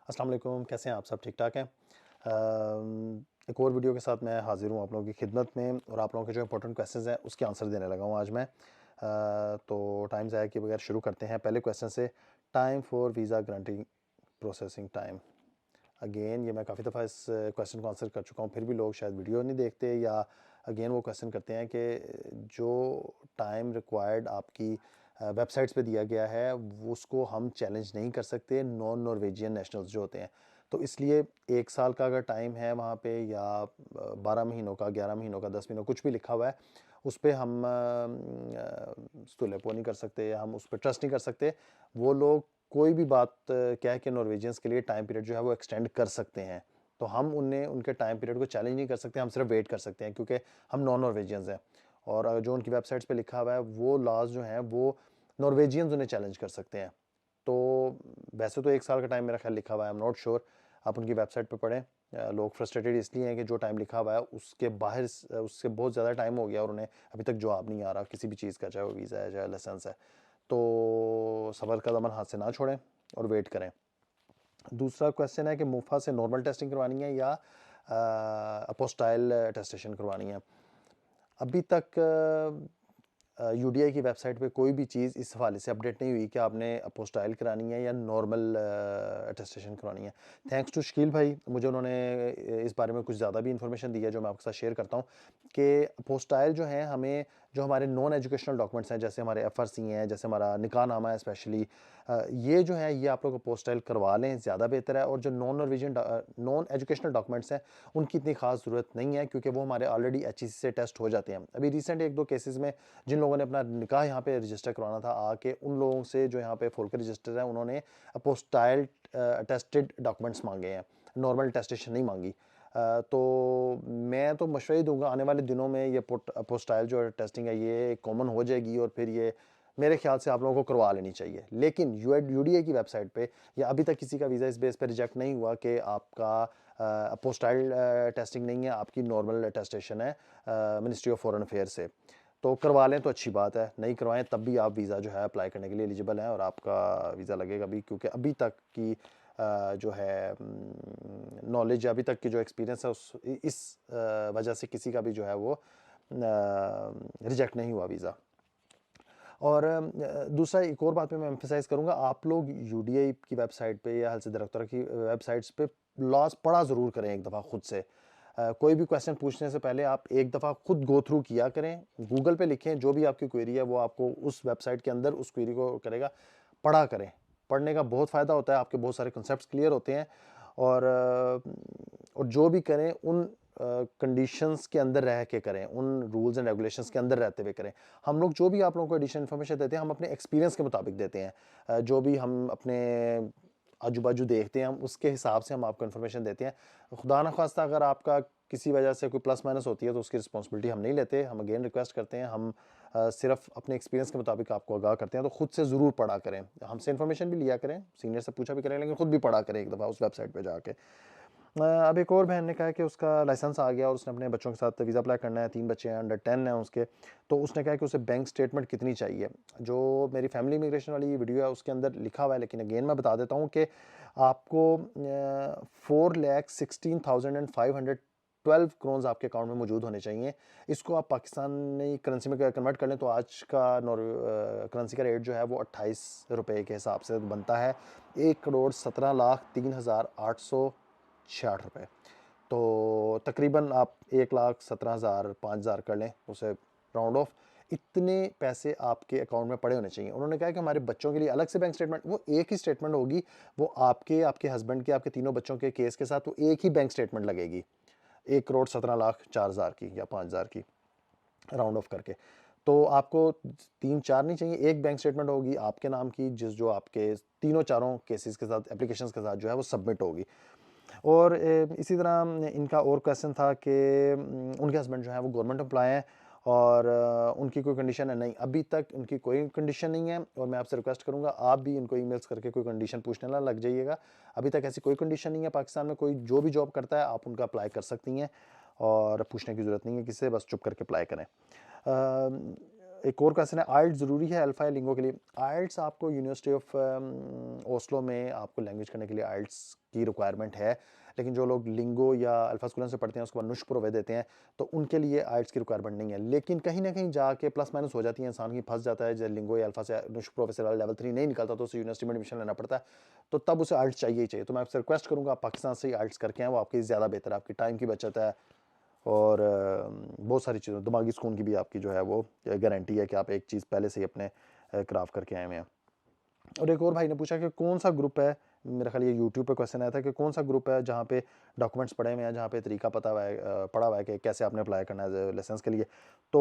अस्सलाम वालेकुम, कैसे हैं आप सब? ठीक ठाक हैं? एक और वीडियो के साथ मैं हाज़िर हूँ आप लोगों की खिदमत में और आप लोगों के जो इंपॉर्टेंट क्वेश्चंस हैं उसके आंसर देने लगा हूँ आज मैं। तो टाइम ज़ाया किए बगैर शुरू करते हैं पहले क्वेश्चन से। Time for visa granting processing time. Again ये मैं काफ़ी दफ़ा इस क्वेश्चन को आंसर कर चुका हूँ, फिर भी लोग शायद वीडियो नहीं देखते या अगेन वो क्वेश्चन करते हैं कि जो टाइम रिक्वायर्ड आपकी वेबसाइट्स पे दिया गया है वो उसको हम चैलेंज नहीं कर सकते नॉन नॉर्वेजियन नेशनल्स जो होते हैं। तो इसलिए 1 साल का अगर टाइम है वहाँ पे या 12 महीनों का, 11 महीनों का, 10 महीनों कुछ भी लिखा हुआ है, उस पे हम स्तुलेपो नहीं कर सकते या हम उस पे ट्रस्ट नहीं कर सकते। वो लोग कोई भी बात कह के नॉर्वेजियंस के लिए टाइम पीरियड जो है वो एक्सटेंड कर सकते हैं। तो हम उन्हें उनके टाइम पीरियड को चैलेंज नहीं कर सकते, हम सिर्फ वेट कर सकते हैं क्योंकि हम नॉन नॉर्वेजियंस हैं। और जो उनकी वेबसाइट्स पे लिखा हुआ है वो लॉज जो हैं वो नॉर्वेजियंस उन्हें चैलेंज कर सकते हैं। तो वैसे तो 1 साल का टाइम मेरा ख्याल लिखा हुआ है, आई एम नॉट श्योर, आप उनकी वेबसाइट पे पढ़ें। लोग फ्रस्ट्रेटेड इसलिए हैं कि जो टाइम लिखा हुआ है उसके बाहर उससे बहुत ज़्यादा टाइम हो गया और उन्हें अभी तक जवाब नहीं आ रहा किसी भी चीज़ का, चाहे वो वीज़ा है, चाहे लाइसेंस है। तो सब्र का दामन हाथ से ना छोड़ें और वेट करें। दूसरा क्वेश्चन है कि मुफ़ा से नॉर्मल टेस्टिंग करवानी है या अपोस्टाइल टेस्टेशन करवानी है। अभी तक यूडीआई की वेबसाइट पे कोई भी चीज़ इस हवाले से अपडेट नहीं हुई कि आपने अपोस्टाइल करानी है या नॉर्मल अटेस्टेशन करवानी है। थैंक्स टू शकील भाई, मुझे उन्होंने इस बारे में कुछ ज़्यादा भी इन्फॉर्मेशन दी है जो मैं आपके साथ शेयर करता हूँ कि अपोस्टाइल जो है हमें जो हमारे नॉन एजुकेशनल डॉक्यूमेंट्स हैं, जैसे हमारे एफआरसी हैं, जैसे हमारा निकाहनामा है स्पेशली, ये जो है ये आप लोग अपोस्टाइल करवा लें, ज़्यादा बेहतर है। और जो नॉन एजुकेशनल डॉक्यूमेंट्स हैं उनकी इतनी खास ज़रूरत नहीं है क्योंकि वो हमारे ऑलरेडी एचईसी से टेस्ट हो जाते हैं। अभी रिसेंट 1-2 केसेस में जिन लोगों ने अपना निकाह यहाँ पे रजिस्टर करवाना था आके, उन लोगों से जो यहाँ पे खोल के रजिस्टर है उन्होंने अपोस्टाइल टेस्टेड डॉक्यूमेंट्स मांगे हैं, नॉर्मल टेस्टेशन नहीं मांगी। तो मैं तो मशवरा ही दूंगा आने वाले दिनों में ये अपोस्टाइल जो टेस्टिंग है ये कॉमन हो जाएगी और फिर ये मेरे ख्याल से आप लोगों को करवा लेनी चाहिए। लेकिन यूडीए की वेबसाइट पे या अभी तक किसी का वीज़ा इस बेस पे रिजेक्ट नहीं हुआ कि आपका अपोस्टाइल टेस्टिंग नहीं है, आपकी नॉर्मल टेस्टेशन है मिनिस्ट्री ऑफ फॉरेन अफेयर से। तो करवा लें तो अच्छी बात है, नहीं करवाएं तब भी आप वीज़ा जो है अप्लाई करने के लिए एलिजिबल हैं और आपका वीज़ा लगेगा भी, क्योंकि अभी तक की जो है नॉलेज, अभी तक की जो एक्सपीरियंस है इस वजह से किसी का भी जो है वो रिजेक्ट नहीं हुआ वीज़ा। और दूसरा एक और बात पे मैं एम्फेसाइज़ करूँगा, आप लोग यूडीआई की वेबसाइट पे या हल से डायरेक्टर की वेबसाइट्स पे लॉज पढ़ा ज़रूर करें एक दफ़ा खुद से। कोई भी क्वेश्चन पूछने से पहले आप एक दफ़ा खुद गो थ्रू किया करें, गूगल पे लिखें जो भी आपकी क्वेरी है वो आपको उस वेबसाइट के अंदर उस क्वेरी को करेगा, पढ़ा करें। पढ़ने का बहुत फ़ायदा होता है, आपके बहुत सारे कॉन्सेप्ट्स क्लियर होते हैं। और जो भी करें उन कंडीशंस के अंदर रह के करें, उन रूल्स एंड रेगुलेशंस के अंदर रहते हुए करें। हम लोग जो भी आप लोगों को एडिशनल इन्फॉर्मेशन देते हैं हम अपने एक्सपीरियंस के मुताबिक देते हैं। जो भी हम अपने आजू बाजू देखते हैं हम उसके हिसाब से हम आपको इन्फॉर्मेशन देते हैं। खुदा न खास्ता अगर आपका किसी वजह से कोई प्लस माइनस होती है तो उसकी रिस्पॉन्सिबिलिटी हम नहीं लेते, हम अगेन रिक्वेस्ट करते हैं, हम सिर्फ अपने एक्सपीरियंस के मुताबिक आपको आगाह करते हैं। तो खुद से ज़रूर पढ़ा करें, हमसे इन्फॉर्मेशन भी लिया करें, सीनियर से पूछा भी करें, लेकिन खुद भी पढ़ा करें एक दफ़ा उस वेबसाइट पे जाके। अब एक और बहन ने कहा कि उसका लाइसेंस आ गया और उसने अपने बच्चों के साथ वीज़ा अप्लाई करना है, 3 बच्चे हैं, अंडर 10 हैं उसके। तो उसने कहा कि उसे बैंक स्टेटमेंट कितनी चाहिए। जो मेरी फैमिली इमिग्रेशन वाली वीडियो है उसके अंदर लिखा हुआ है, लेकिन अगेन मैं बता देता हूँ कि आपको 4,16,512 क्रोन्स आपके अकाउंट में मौजूद होने चाहिए। इसको आप पाकिस्तानी करेंसी में कन्वर्ट कर लें तो आज का करेंसी का रेट जो है वो 28 रुपये के हिसाब से बनता है 1,17,03,866 रुपये। तो तकरीबन आप 1,17,000 5,000 कर लें उसे राउंड ऑफ, इतने पैसे आपके अकाउंट में पड़े होने चाहिए। उन्होंने कहा कि हमारे बच्चों के लिए अलग से बैंक स्टेटमेंट, वो एक ही स्टेटमेंट होगी, वो आपके, आपके हस्बैंड के, आपके तीनों बच्चों के केस के साथ वो एक ही बैंक स्टेटमेंट लगेगी 1,17,04,000 की या 5,000 की राउंड ऑफ करके। तो आपको 3-4 नहीं चाहिए, एक बैंक स्टेटमेंट होगी आपके नाम की जो आपके तीनों चारों केसेस के साथ, एप्लीकेशंस के साथ जो है वो सबमिट होगी। और इसी तरह इनका और क्वेश्चन था कि उनके हस्बैंड जो है वो गवर्नमेंट एम्प्लॉय हैं और उनकी कोई कंडीशन है, नहीं अभी तक उनकी कोई कंडीशन नहीं है। और मैं आपसे रिक्वेस्ट करूंगा आप भी इनको ईमेल्स करके कोई कंडीशन पूछने ना लग जाइएगा। अभी तक ऐसी कोई कंडीशन नहीं है पाकिस्तान में, कोई जो भी जॉब करता है आप उनका अप्लाई कर सकती हैं और पूछने की ज़रूरत नहीं है किसी से, बस चुप करके अप्लाई करें। एक और क्वेश्चन है, आइल्स ज़रूरी है अल्फ़ा या लिंगो के लिए? आइल्स आपको यूनिवर्सिटी ऑफ ओस्लो में आपको लैंग्वेज करने के लिए आइल्स की रिक्वायरमेंट है, लेकिन जो लोग लिंगो या अल्फ़ा स्कूलन से पढ़ते हैं उसके बाद नुस्ख प्रोवे देते हैं, तो उनके लिए आइल्स की रिक्वायरमेंट नहीं है। लेकिन कहीं न कहीं जाके प्लस माइनस हो जाती है, इंसान की फँस जाता है, जब लिंगो या अल्फ़ा से नुस्ख प्रोवे से लेवल 3 नहीं निकलता तो उसे यूनिवर्सिटी में एडमिशन लेना पड़ता है, तो तब उसे आइल्स चाहिए ही चाहिए। तो मैं आपसे रिक्वेस्ट करूँगा आप पाकिस्तान से ही आइल्स करके आएँ, वो आपके लिए ज़्यादा बेहतर है, आपकी टाइम की बचत है और बहुत सारी चीज़ों दिमागी सुकून की भी आपकी जो है वो गारंटी है कि आप एक चीज़ पहले से ही अपने क्राफ्ट करके आए हुए हैं। और एक और भाई ने पूछा कि कौन सा ग्रुप है, मेरा ख्याल ये यूट्यूब पे क्वेश्चन आया था कि कौन सा ग्रुप है जहाँ पे डॉक्यूमेंट्स पड़े हुए हैं, जहाँ पे तरीका पड़ा हुआ है कि कैसे आपने अप्लाई करना है लाइसेंस के लिए। तो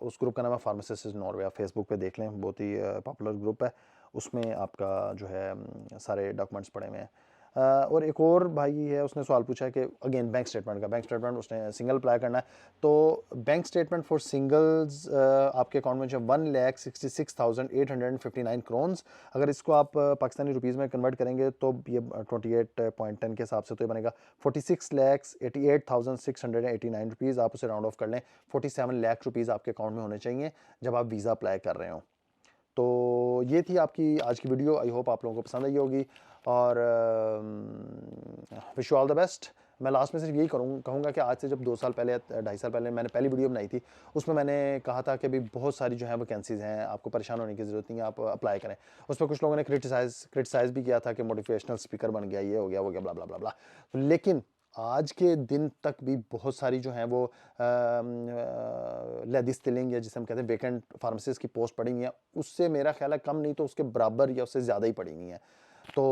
उस ग्रुप का नाम है फार्मासिस्ट इन नॉर्वे, आप फेसबुक पे देख लें, बहुत ही पॉपुलर ग्रुप है, उसमें आपका जो है सारे डॉक्यूमेंट्स पड़े हुए हैं। और एक और भाई है, उसने सवाल पूछा है कि अगेन बैंक स्टेटमेंट उसने सिंगल अप्लाई करना है, तो बैंक स्टेटमेंट फॉर सिंगल्स आपके अकाउंट में जो 1,66,859 क्रोन्स, अगर इसको आप पाकिस्तानी रुपीज़ में कन्वर्ट करेंगे तो ये 28.10 के हिसाब से तो ये बनेगा 46,88,689 रुपीज़। आप उसे राउंड ऑफ कर लें, 47 लाख रुपीज़ आपके अकाउंट में होने चाहिए जब आप वीज़ा अप्लाई कर रहे हो। तो ये थी आपकी आज की वीडियो, आई होप आप लोगों को पसंद आई होगी और wish you all the best. मैं लास्ट में सिर्फ यही कहूँगा कि आज से जब 2 साल पहले या 2.5 साल पहले मैंने पहली वीडियो बनाई थी, उसमें मैंने कहा था कि अभी बहुत सारी जो है वैकेंसीज़ हैं, आपको परेशान होने की ज़रूरत नहीं है, आप अप्लाई करें। उस पर कुछ लोगों ने क्रिटिसाइज़ भी किया था कि मोटिवेशनल स्पीकर बन गया, ये हो गया, वो गया, ब्ला ब्ला ब्ला ब्ला। लेकिन आज के दिन तक भी बहुत सारी जो हैं वो लेडीज स्टिलिंग या जिसे हम कहते हैं वेकेंट फार्मेसिस्ट की पोस्ट पड़ी हुई हैं, उससे मेरा ख्याल है कम नहीं तो उसके बराबर या उससे ज़्यादा ही पड़ी हुई हैं। तो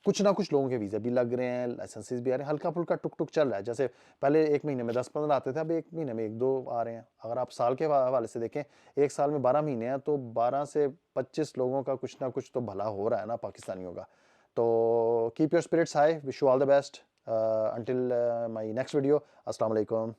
कुछ ना कुछ लोगों के वीज़ा भी लग रहे हैं, लाइसेंसेस भी आ रहे हैं, हल्का फुल्का टुक टुक चल रहा है। जैसे पहले 1 महीने में 10-15 आते थे, अब 1 महीने में 1-2 आ रहे हैं। अगर आप साल के हवाले से देखें, 1 साल में 12 महीने हैं, तो 12 से 25 लोगों का कुछ ना कुछ तो भला हो रहा है ना पाकिस्तानियों का। तो keep your spirits high, wish you all the best until my next video. Assalamu alaikum.